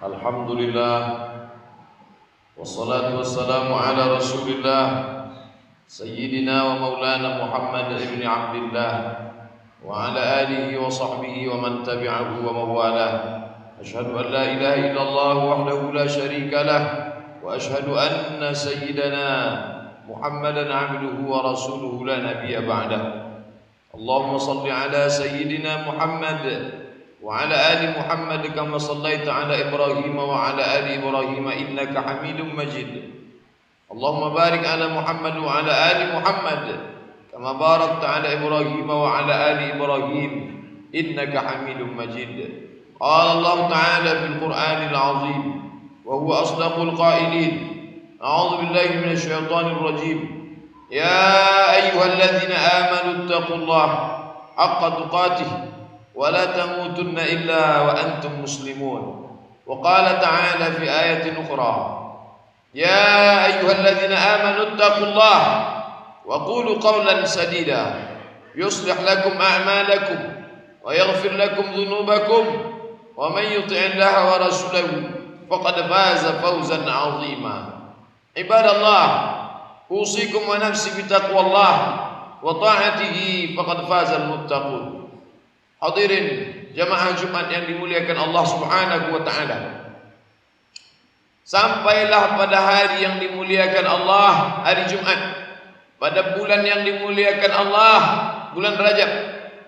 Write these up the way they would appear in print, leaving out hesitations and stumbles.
Alhamdulillah, wassalatu wassalamu ala rasulillah Sayyidina wa maulana Muhammad ibn Abdillah wa ala alihi wa sahbihi wa man tabi'ahu wa mawalah. Ashhadu an la ilaha illallah wahdahu la sharika lah wa ashhadu anna sayyidana Muhammadan abduhu wa rasuluhu la nabiyya ba'dah. Allahumma salli ala sayyidina Muhammad wa ala ali Muhammad kama sallaita ala Ibrahim wa ala ali Ibrahim innaka Hamidum Majid. Allahumma barik ala Muhammad wa ala ali Muhammad kama barakta ala Ibrahim wa ala ali Ibrahim innaka Hamidum Majid. Qala Allah Ta'ala fil Qur'anil 'azim wa huwa asdaqul qailin. A'udzu billahi minasy syaithanir rajim. Ya ayyuhalladzina amanu taqullaha haqqa tuqatih wa la tamutunna illa wa antum muslimun. Wa qala ta'ala fi ayatin ukhra. Ya ayyuhalladzina amanu taqullaha wa qulu qawlan sadida yuslih lakum a'malakum wa yaghfir lakum dhunubakum wa man yuti'illaha wa rasulahu faqad faza fawzan 'azima. Ibadallah, usikum wa nafsi bitaqwallah wa ta'atihi faqad fazal muttaqun. Hadirin jamaah Jumat yang dimuliakan Allah Subhanahu wa taala. Sampailah pada hari yang dimuliakan Allah, hari Jumat. Pada bulan yang dimuliakan Allah, bulan Rajab.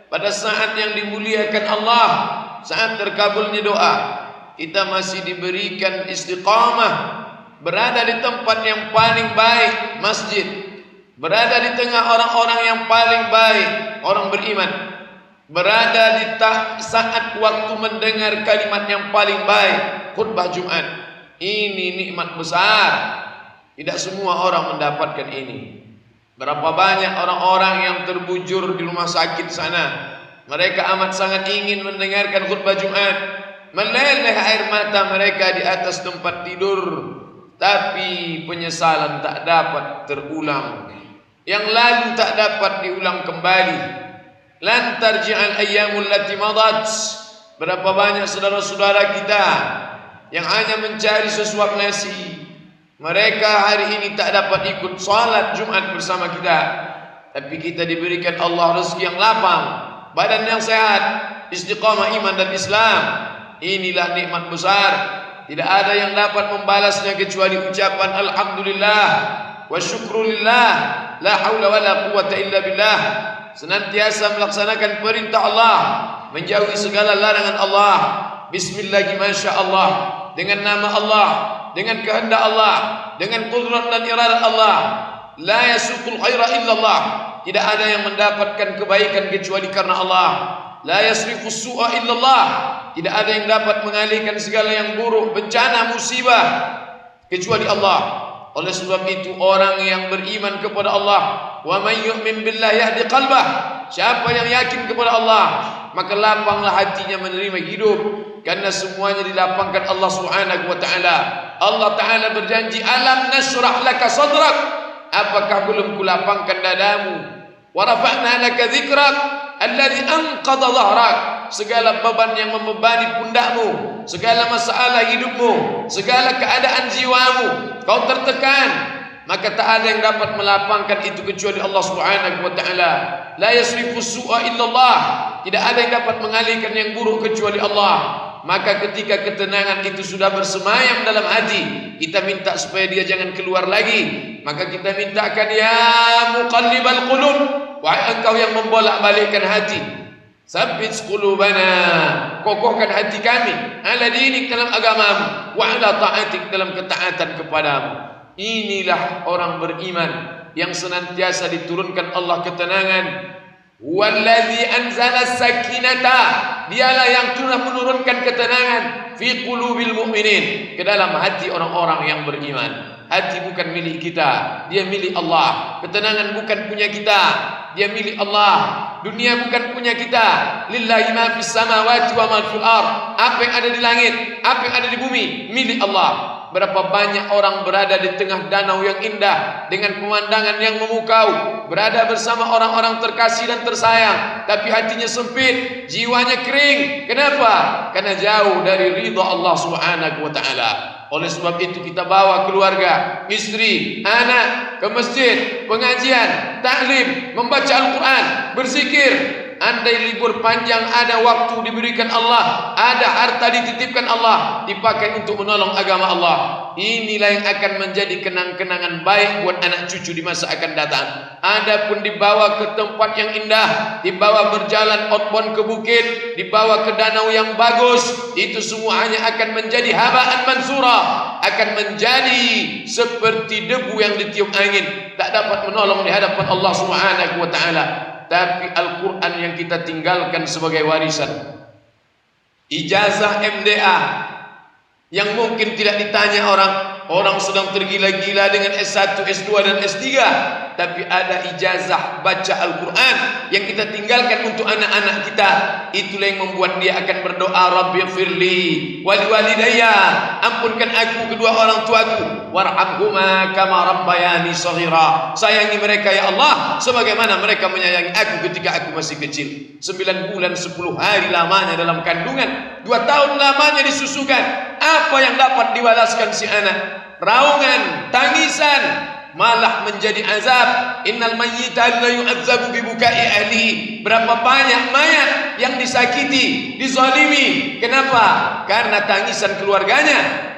Pada saat yang dimuliakan Allah, saat terkabulnya doa. Kita masih diberikan istiqamah, berada di tempat yang paling baik, masjid. Berada di tengah orang-orang yang paling baik, orang beriman. Berada di saat waktu mendengar kalimat yang paling baik, khutbah Jumat. Ini nikmat besar. Tidak semua orang mendapatkan ini. Berapa banyak orang-orang yang terbujur di rumah sakit sana. Mereka amat sangat ingin mendengarkan khutbah Jumat. Meleleh air mata mereka di atas tempat tidur, tapi penyesalan tak dapat terulang. Yang lalu tak dapat diulang kembali. Lan tarji'al ayyamul lati madat. Berapa banyak saudara-saudara kita yang hanya mencari sesuap nasi. Mereka hari ini tak dapat ikut salat Jumat bersama kita. Tapi kita diberikan Allah rezeki yang lapang, badan yang sehat, istiqamah iman dan Islam. Inilah nikmat besar. Tidak ada yang dapat membalasnya kecuali ucapan alhamdulillah wa syukrulillah, la haula wala quwwata illa billah. Senantiasa melaksanakan perintah Allah, menjauhi segala larangan Allah. Bismillah, masya Allah, dengan nama Allah, dengan kehendak Allah, dengan qudrat dan iradat Allah. La yasuqul khaira illallah. Tidak ada yang mendapatkan kebaikan kecuali karena Allah. La yasrifus su'a illallah. Tidak ada yang dapat mengalihkan segala yang buruk, bencana, musibah kecuali Allah. Oleh sebab itu orang yang beriman kepada Allah, wa man yu'min billahi yahdi qalbah. Siapa yang yakin kepada Allah, maka lapanglah hatinya menerima hidup, karena semuanya dilapangkan Allah Subhanahu wa taala. Allah taala berjanji, alam nashrah laka sadrak. Apakah belum kulapangkan dadamu? Wa rafa'na laka dzikrak alladzi anqadha dhahrak. Segala beban yang membebani pundakmu, segala masalah hidupmu, segala keadaan jiwamu, kau tertekan, maka tak ada yang dapat melapangkan itu kecuali Allah Subhanahu wa taala. La yasrifus su'a illallah. Tidak ada yang dapat mengalihkan yang buruk kecuali Allah. Maka ketika ketenangan itu sudah bersemayam dalam hati, kita minta supaya dia jangan keluar lagi. Maka kita mintakan, ya muqallibal qulub, wahai engkau yang membolak-balikkan hati, sabbit qulubana, kokohkan hati kami, ala dinik, dalam agamamu, wa ala ta'atik, dalam ketaatan kepadamu. Inilah orang beriman yang senantiasa diturunkan Allah ketenangan. Wallazi anzala sakinata, dialah yang telah menurunkan ketenangan fi qulubil mu'minin, ke dalam hati orang-orang yang beriman. Hati bukan milik kita, dia milik Allah. Ketenangan bukan punya kita, dia milik Allah. Dunia bukan punya kita. Lillahi ma fis samawati wa ma fil ardh. Apa yang ada di langit, apa yang ada di bumi, milik Allah. Berapa banyak orang berada di tengah danau yang indah dengan pemandangan yang memukau, berada bersama orang-orang terkasih dan tersayang, tapi hatinya sempit, jiwanya kering. Kenapa? Karena jauh dari ridha Allah Subhanahu wa taala. Oleh sebab itu kita bawa keluarga, istri, anak ke masjid, pengajian, taklim, membaca Al-Quran, berzikir. Andai libur panjang ada waktu diberikan Allah, ada harta dititipkan Allah, dipakai untuk menolong agama Allah. Inilah yang akan menjadi kenang-kenangan baik buat anak cucu di masa akan datang. Adapun dibawa ke tempat yang indah, dibawa berjalan outbound ke bukit, dibawa ke danau yang bagus, itu semua hanya akan menjadi habaan mansura, akan menjadi seperti debu yang ditiup angin, tak dapat menolong di hadapan Allah Subhanahu wa taala. Tapi Al-Quran yang kita tinggalkan sebagai warisan, ijazah MDA yang mungkin tidak ditanya orang sedang tergila-gila dengan S1, S2 dan S3, tapi ada ijazah baca Al-Quran yang kita tinggalkan untuk anak-anak kita. Itulah yang membuat dia akan berdoa, Rabbighfirli wali walidayya, ampunkan aku kedua orang tuaku, warhamhuma kama rabbayani shaghira, sayangi mereka ya Allah sebagaimana mereka menyayangi aku ketika aku masih kecil. 9 bulan 10 hari lamanya dalam kandungan, 2 tahun lamanya disusukan. Apa yang dapat dibalaskan si anak? Raungan, tangisan, malah menjadi azab. Innal mayyita la yu'adzabu bi bukai ahli. Berapa banyak mayat yang disakiti, dizalimi. Kenapa? Karena tangisan keluarganya.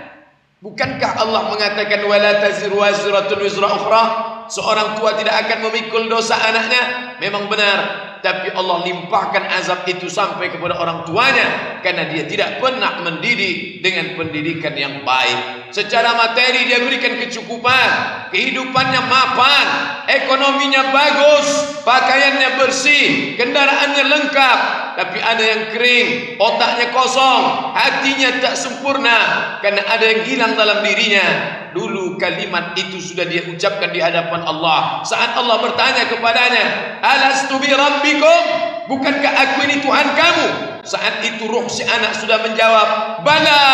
Bukankah Allah mengatakan wala taziru waziratun wizra ukhra? Seorang tua tidak akan memikul dosa anaknya. Memang benar, tapi Allah limpahkan azab itu sampai kepada orang tuanya karena dia tidak pernah mendidik dengan pendidikan yang baik. Secara materi dia berikan kecukupan, kehidupannya mapan, ekonominya bagus, pakaiannya bersih, kendaraannya lengkap, tapi ada yang kering, otaknya kosong, hatinya tak sempurna karena ada yang hilang dalam dirinya. Dulu kalimat itu sudah dia ucapkan di hadapan Allah saat Allah bertanya kepadanya, alastu bi rabbikum, bukankah aku ini Tuhan kamu? Saat itu ruh si anak sudah menjawab, bala,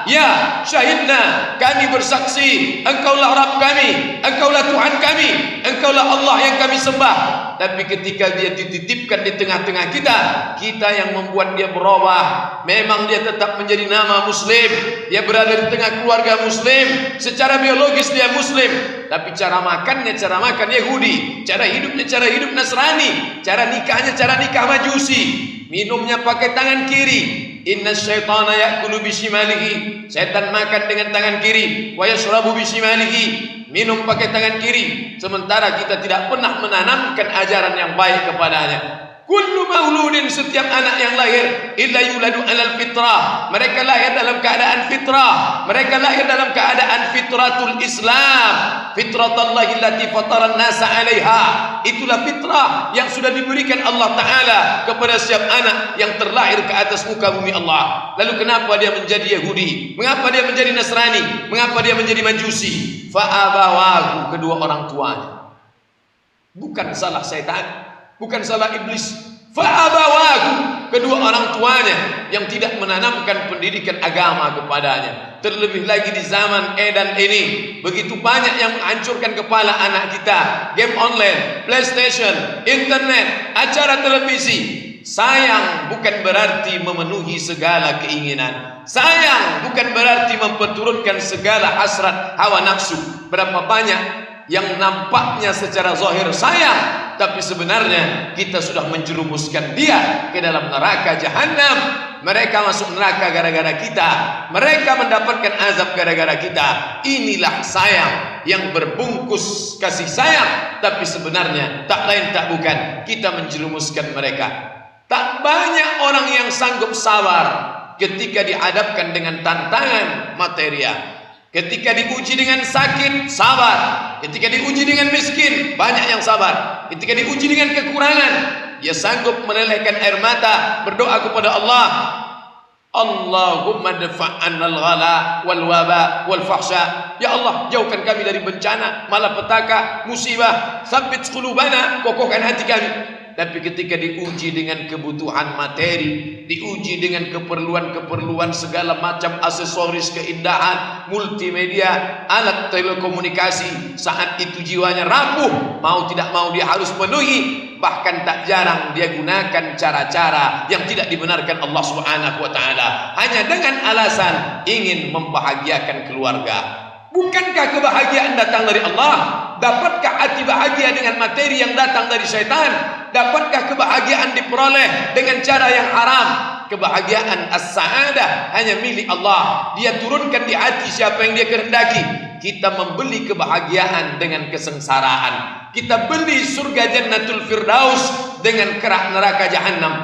ya syahidna, kami bersaksi engkaulah Rabb kami, engkaulah Tuhan kami, engkaulah Allah yang kami sembah. Tapi ketika dia dititipkan di tengah-tengah kita yang membuat dia berubah. Memang dia tetap menjadi nama Muslim, dia berada di tengah keluarga Muslim, secara biologis dia Muslim, tapi cara makannya cara makan Yahudi, cara hidupnya cara hidup Nasrani, cara nikahnya cara nikah Majusi, minumnya pakai tangan kiri. Inna syaitana ya'kulu bishimalihi, setan makan dengan tangan kiri, wa yashrabu bishimalihi, minum pakai tangan kiri. Sementara kita tidak pernah menanamkan ajaran yang baik kepadanya. Kullu mauludin, setiap anak yang lahir, illa yuladu alal fitrah, mereka lahir dalam keadaan fitrah, mereka lahir dalam keadaan fitratul Islam, fitratallahi allati fataran nasa 'alaiha. Itulah fitrah yang sudah diberikan Allah Ta'ala kepada setiap anak yang terlahir ke atas muka bumi Allah. Lalu kenapa dia menjadi Yahudi? Mengapa dia menjadi Nasrani? Mengapa dia menjadi Majusi? Fa'abawahu, kedua orang tuanya. Bukan salah setan, bukan salah iblis. Fa'abawahu, kedua orang tuanya yang tidak menanamkan pendidikan agama kepadanya. Terlebih lagi di zaman edan ini, begitu banyak yang menghancurkan kepala anak kita. Game online, PlayStation, internet, acara televisi. Sayang bukan berarti memenuhi segala keinginan. Sayang bukan berarti memperturutkan segala hasrat hawa nafsu. Berapa banyak yang nampaknya secara zahir sayang, tapi sebenarnya kita sudah menjerumuskan dia ke dalam neraka jahanam. Mereka masuk neraka gara-gara kita, mereka mendapatkan azab gara-gara kita. Inilah sayang yang berbungkus kasih sayang, tapi sebenarnya tak lain tak bukan kita menjerumuskan mereka. Tak banyak orang yang sanggup sabar ketika dihadapkan dengan tantangan material. Ketika diuji dengan sakit, sabar. Ketika diuji dengan miskin, banyak yang sabar. Ketika diuji dengan kekurangan, dia sanggup melelehkan air mata, berdoa kepada Allah, Allahumma dafa'annal ghala wal waba wal fahsya. Ya Allah, jauhkan kami dari bencana, malapetaka, musibah. Tsabbit qulubana, kokohkan hati kami. Tapi ketika diuji dengan kebutuhan materi, diuji dengan keperluan-keperluan segala macam aksesoris, keindahan, multimedia, alat telekomunikasi, saat itu jiwanya rapuh, mau tidak mau dia harus penuhi. Bahkan tak jarang dia gunakan cara-cara yang tidak dibenarkan Allah Subhanahu wa taala hanya dengan alasan ingin membahagiakan keluarga. Bukankah kebahagiaan datang dari Allah? Dapatkah hati bahagia dengan materi yang datang dari syaitan? Dapatkah kebahagiaan diperoleh dengan cara yang haram? Kebahagiaan as-sa'adah hanya milik Allah. Dia turunkan di hati siapa yang dia kehendaki. Kita membeli kebahagiaan dengan kesengsaraan. Kita beli surga Jannatul Firdaus dengan kerak neraka Jahannam.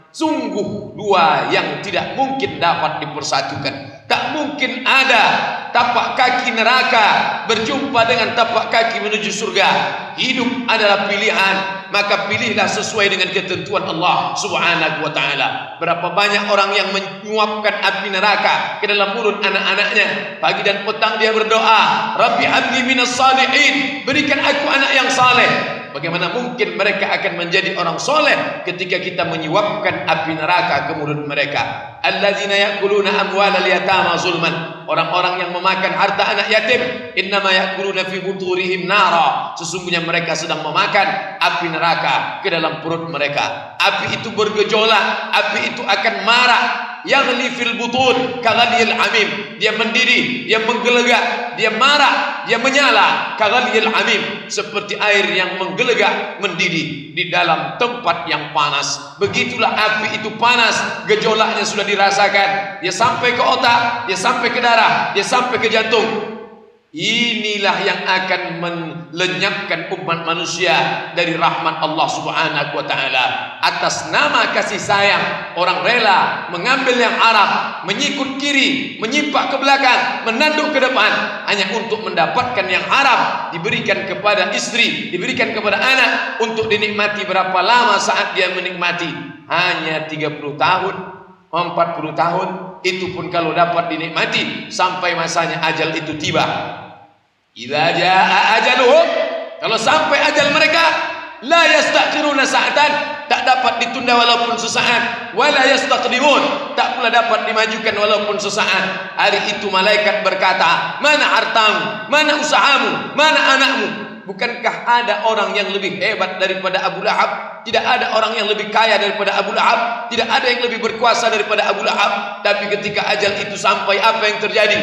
Sungguh dua yang tidak mungkin dapat dipersatukan. Tak mungkin ada tapak kaki neraka berjumpa dengan tapak kaki menuju surga. Hidup adalah pilihan, maka pilihlah sesuai dengan ketentuan Allah Subhanahu wa taala. Berapa banyak orang yang menyuapkan api neraka ke dalam mulut anak-anaknya. Pagi dan petang dia berdoa, Rabbi habli minas salihin, berikan aku anak yang saleh. Bagaimana mungkin mereka akan menjadi orang soleh ketika kita menyuapkan api neraka ke mulut mereka? Alladzina ya'kuluna amwalal yatama zulman. Orang-orang yang memakan harta anak yatim, innama ya'kuluna fi buturihim nara. Sesungguhnya mereka sedang memakan api neraka ke dalam perut mereka. Api itu bergejolak, api itu akan marah. Yaghli fil butun kaghalil hamim. Dia mendidih, dia menggelegak, dia marah, dia menyala. Kaghalil hamim, seperti air yang menggelegak, mendidih di dalam tempat yang panas. Begitulah api itu panas, gejolaknya sudah dirasakan. Dia sampai ke otak, dia sampai ke darah, dia sampai ke jantung. Inilah yang akan melenyapkan umat manusia dari rahmat Allah Subhanahu wa taala. Atas nama kasih sayang, orang rela mengambil yang haram, menyikut kiri, menyimpak ke belakang, menanduk ke depan hanya untuk mendapatkan yang haram. Diberikan kepada istri, diberikan kepada anak untuk dinikmati berapa lama saat dia menikmati? Hanya 30 tahun, 40 tahun. Itu pun kalau dapat dinikmati sampai masanya ajal itu tiba. Idza jaa ajaluhum, kalau sampai ajal mereka, la yastakhiruna sa'atan, tak dapat ditunda walaupun sesaat, wala yastaqdimun, tak pula dapat dimajukan walaupun sesaat. Hari itu malaikat berkata, mana hartamu, mana usahamu, mana anakmu? Bukankah ada orang yang lebih hebat daripada Abu Lahab? Tidak ada orang yang lebih kaya daripada Abu Lahab. Tidak ada yang lebih berkuasa daripada Abu Lahab. Tapi ketika ajal itu sampai, apa yang terjadi?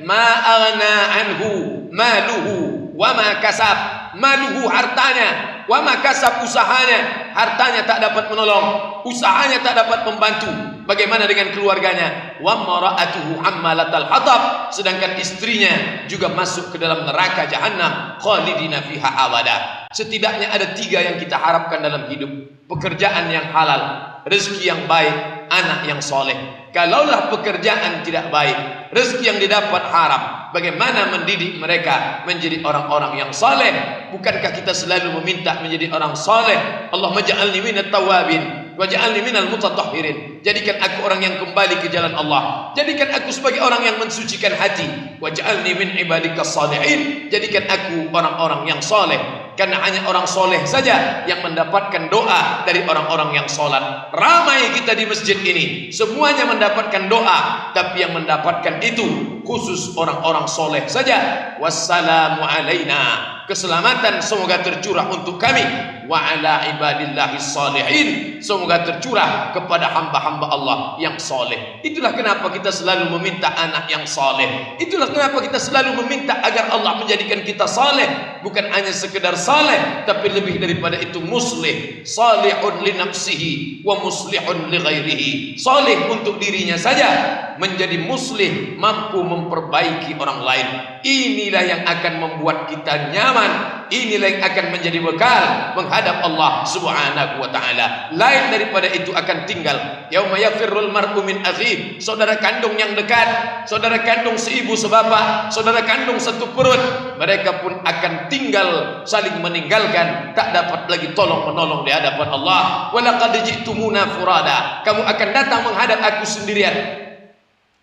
Ma aghna anhu maluhu wa ma kasab. Maluhu, hartanya, wa ma kasab, usahanya. Hartanya tak dapat menolong, usahanya tak dapat membantu. Bagaimana dengan keluarganya? Wa mara'atuhu hammalatal hatab, sedangkan istrinya juga masuk ke dalam neraka Jahannam, khalidina fiha abada. Setidaknya ada 3 yang kita harapkan dalam hidup: pekerjaan yang halal, rezeki yang baik, anak yang soleh. Kalaulah pekerjaan tidak baik, rezeki yang didapat haram, bagaimana mendidik mereka menjadi orang-orang yang soleh? Bukankah kita selalu meminta menjadi orang soleh? Allahumma ja'alni minat tawabin waj'alni minal mutatahhirin. Jadikan aku orang yang kembali ke jalan Allah. Jadikan aku sebagai orang yang mensucikan hati. Waj'alni min ibadikas salihin. Jadikan aku orang-orang yang soleh. Karena hanya orang soleh saja yang mendapatkan doa dari orang-orang yang sholat. Ramai kita di masjid ini, semuanya mendapatkan doa, tapi yang mendapatkan itu khusus orang-orang soleh saja. Wassalamu alaina, keselamatan semoga tercurah untuk kami, wa ala ibadillahis salihin, semoga tercurah kepada hamba-hamba Allah yang soleh. Itulah kenapa kita selalu meminta anak yang soleh. Itulah kenapa kita selalu meminta agar Allah menjadikan kita soleh. Bukan hanya sekedar saleh, tapi lebih daripada itu muslih. Salihun li nafsihi wa muslihun li ghairihi. Salih untuk dirinya saja, menjadi muslih, mampu memperbaiki orang lain. Inilah yang akan membuat kita nyaman. Inilah yang akan menjadi bekal menghadap Allah Subhanahu wa taala. Lain daripada itu akan tinggal. Yauma yafirrul mar'u min akhihi, saudara kandung yang dekat, saudara kandung seibu sebapa, saudara kandung satu perut, mereka pun akan tinggal saling meninggalkan, tak dapat lagi tolong menolong di hadapan Allah. Walaqad ji'tumuna furada, kamu akan datang menghadap aku sendirian.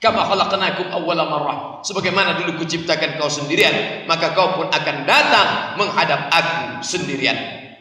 Kama khalaqnakum awwala marrah, sebagaimana dulu kuciptakan kau sendirian, maka kau pun akan datang menghadap aku sendirian.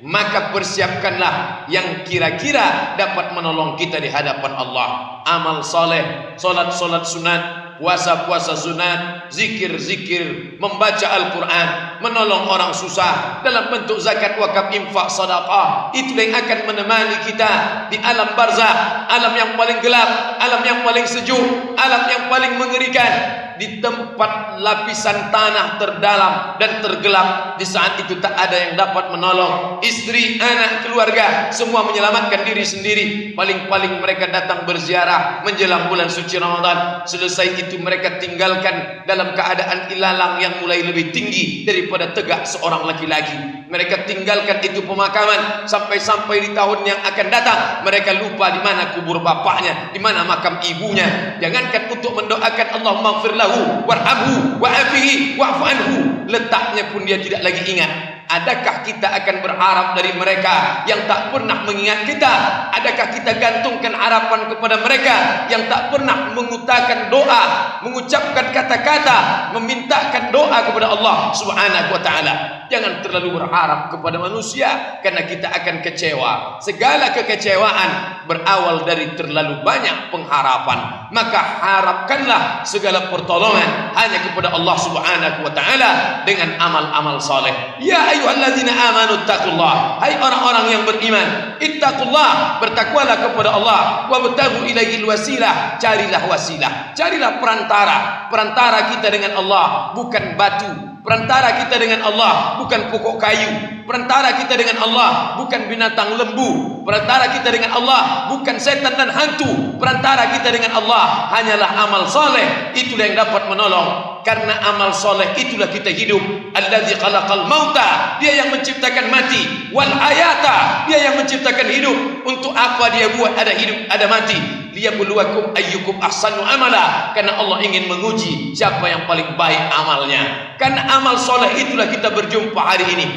maka persiapkanlah yang kira-kira dapat menolong kita di hadapan Allah. Amal soleh, solat-solat sunat, puasa-puasa sunat, zikir-zikir, membaca Al-Quran, menolong orang susah dalam bentuk zakat, wakaf, infak, sedekah. Itulah yang akan menemani kita di alam barzakh, alam yang paling gelap, alam yang paling sejuk, alam yang paling mengerikan. Di tempat lapisan tanah terdalam dan tergelap, di saat itu tak ada yang dapat menolong. Istri, anak, keluarga semua menyelamatkan diri sendiri. Paling-paling mereka datang berziarah menjelang bulan suci Ramadan. Selesai itu mereka tinggalkan dalam keadaan ilalang yang mulai lebih tinggi daripada tegak seorang laki-laki. Mereka tinggalkan itu pemakaman sampai-sampai di tahun yang akan datang mereka lupa di mana kubur bapaknya, di mana makam ibunya. Jangankan untuk mendoakan Allahumma ighfir lahu warhamhu wa'afihi wa'fu anhu, letaknya pun dia tidak lagi ingat. Adakah kita akan berharap dari mereka yang tak pernah mengingat kita? Adakah kita gantungkan harapan kepada mereka yang tak pernah mengutarakan doa, mengucapkan kata-kata, memintakan doa kepada Allah Subhanahu wa taala? Jangan terlalu berharap kepada manusia, karena kita akan kecewa. Segala kekecewaan berawal dari terlalu banyak pengharapan. Maka harapkanlah segala pertolongan hanya kepada Allah Subhanahu wa taala dengan amal-amal saleh. Ya ayyuhalladzina amanu taqullah, hai orang-orang yang beriman, ittaqullah, bertakwalah kepada Allah, wabtaghu ilaihil wasilah, carilah wasilah, carilah perantara kita dengan Allah, bukan batu. Perantara kita dengan Allah bukan pokok kayu. Perantara kita dengan Allah bukan binatang lembu. Perantara kita dengan Allah bukan setan dan hantu. Perantara kita dengan Allah hanyalah amal soleh. Itulah yang dapat menolong. Karena amal soleh itulah kita hidup. Alladzi khalaqal mauta, dia yang menciptakan mati. Wal hayata, dia yang menciptakan hidup. Untuk apa dia buat ada hidup, ada mati? Liyabluwakum ayyukum ahsanu amala, karena Allah ingin menguji siapa yang paling baik amalnya. Karena amal soleh itulah kita berjumpa hari ini.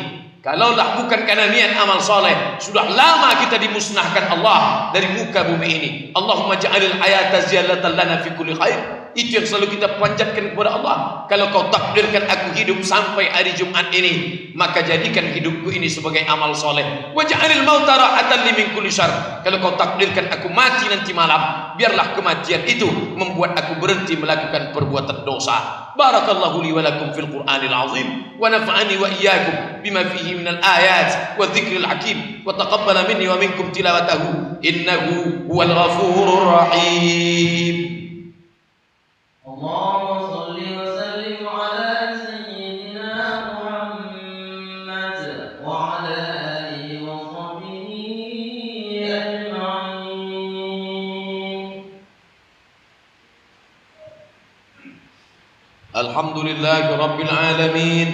Kalaulah bukan karena niat amal soleh, sudah lama kita dimusnahkan Allah dari muka bumi ini. Allahumma ja'alil hayata ziyadatan lana fi kulli khair. Itu yang selalu kita panjatkan kepada Allah. Kalau kau takdirkan aku hidup sampai hari Jumat ini, maka jadikan hidupku ini sebagai amal soleh. Wa ja'alil mauta rahatan li min kulli syarr. Kalau kau takdirkan aku mati nanti malam, biarlah kematian itu membuat aku berhenti melakukan perbuatan dosa. Barakallahu li wa lakum fil Qur'anil azim, wa nafa'ani wa iyyakum bima fihi minal ayat wa dzikril hakim, wa taqabbala minni wa minkum tilawatahu innahu huwal ghafurur rahim. Allahumma salli wa sallim ala sayyidina Muhammad wa ala alihi wa sahbihi ajma'in. Alhamdulillahi rabbil alamin,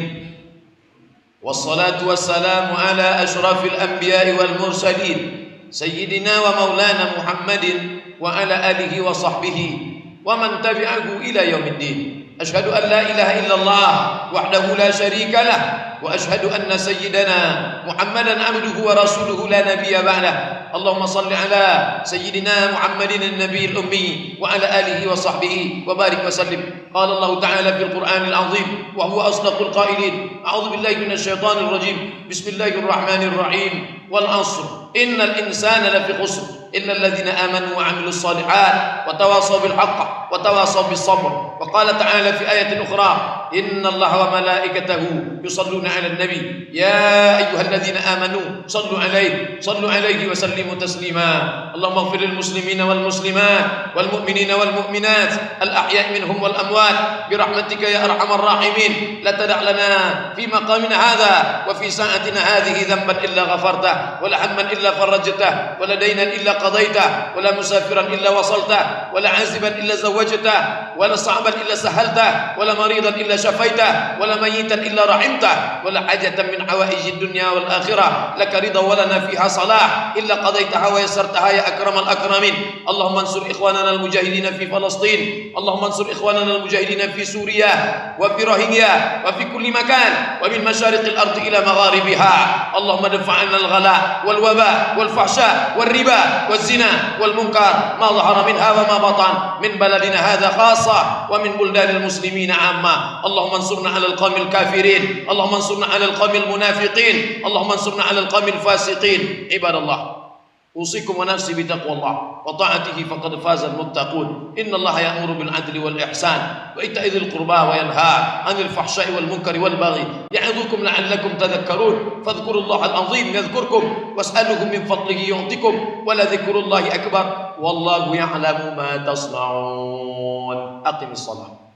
wassalatu wassalamu ala ashrafil anbiya'i wal mursalin, sayyidina wa maulana Muhammadin wa ala alihi wa sahbihi wa man tabi'ahu ila yaumiddin. Asyhadu an la ilaha illallah wahdahu la syarika lah, wa asyhadu anna sayyidana Muhammadan abduhu wa rasuluhu la nabiyya ba'dah. Allahumma salli ala sayyidina Muhammadin an-nabiyil ummi wa ala alihi wa sahbihi wa barik wa sallim. Qala Allah ta'ala fil Qur'anil azim wa huwa asdaqul qailin. A'udzu billahi minasy syaithanir rajim. Bismillahirrahmanir rahim. Wal 'ashr innal insana lafi khusr إلا الذين آمنوا وعملوا الصالحات وتواصوا بالحق وتواصوا بالصبر. وقال تعالى في آية أخرى إن الله وملائكته يصلون على النبي يا أيها الذين آمنوا صلوا عليه وسلموا تسليما. اللهم اغفر للمسلمين والمسلمات والمؤمنين والمؤمنات الأحياء منهم والأموات برحمتك يا أرحم الراحمين. لا تدع لنا في مقامنا هذا وفي ساعتنا هذه ذنبا إلا غفرته ولا هما إلا فرجته ولا دينا إلا قضيته ولا مسافرا إلا وصلته ولا عازبا إلا زوجته ولا صعبا إلا سهلته ولا مريضا إلا شفيته ولا ميتا إلا رحمته ولا حاجة من حوائج الدنيا والآخرة لك رضا ولنا فيها صلاح إلا قضيتها ويسرتها يا أكرم الأكرمين. اللهم انصر إخواننا المجاهدين في فلسطين. اللهم انصر إخواننا المجاهدين في سوريا وفي روهينيا وفي كل مكان ومن مشارق الأرض إلى مغاربها. اللهم ادفع عنا الغلاء والوباء والفحشاء والربا والزنا والمنكر ما ظهر منها وما ما بطن من بلدنا هذا خاصة ومن بلدان المسلمين عامة. اللهم انصرنا على القوم الكافرين، اللهم انصرنا على القوم المنافقين، اللهم انصرنا على القوم الفاسقين. عباد الله، أوصيكم ونفسي بتقوى الله وطاعته فقد فاز المتقون. إن الله يأمر بالعدل والإحسان وإيتاء ذي القربى وينهى عن الفحشاء والمنكر والبغي يعظكم لعلكم تذكرون. فاذكروا الله العظيم يذكركم واسألوه من فضله يعطكم ولذكر الله أكبر والله يعلم ما تصنعون. أقم الصلاة.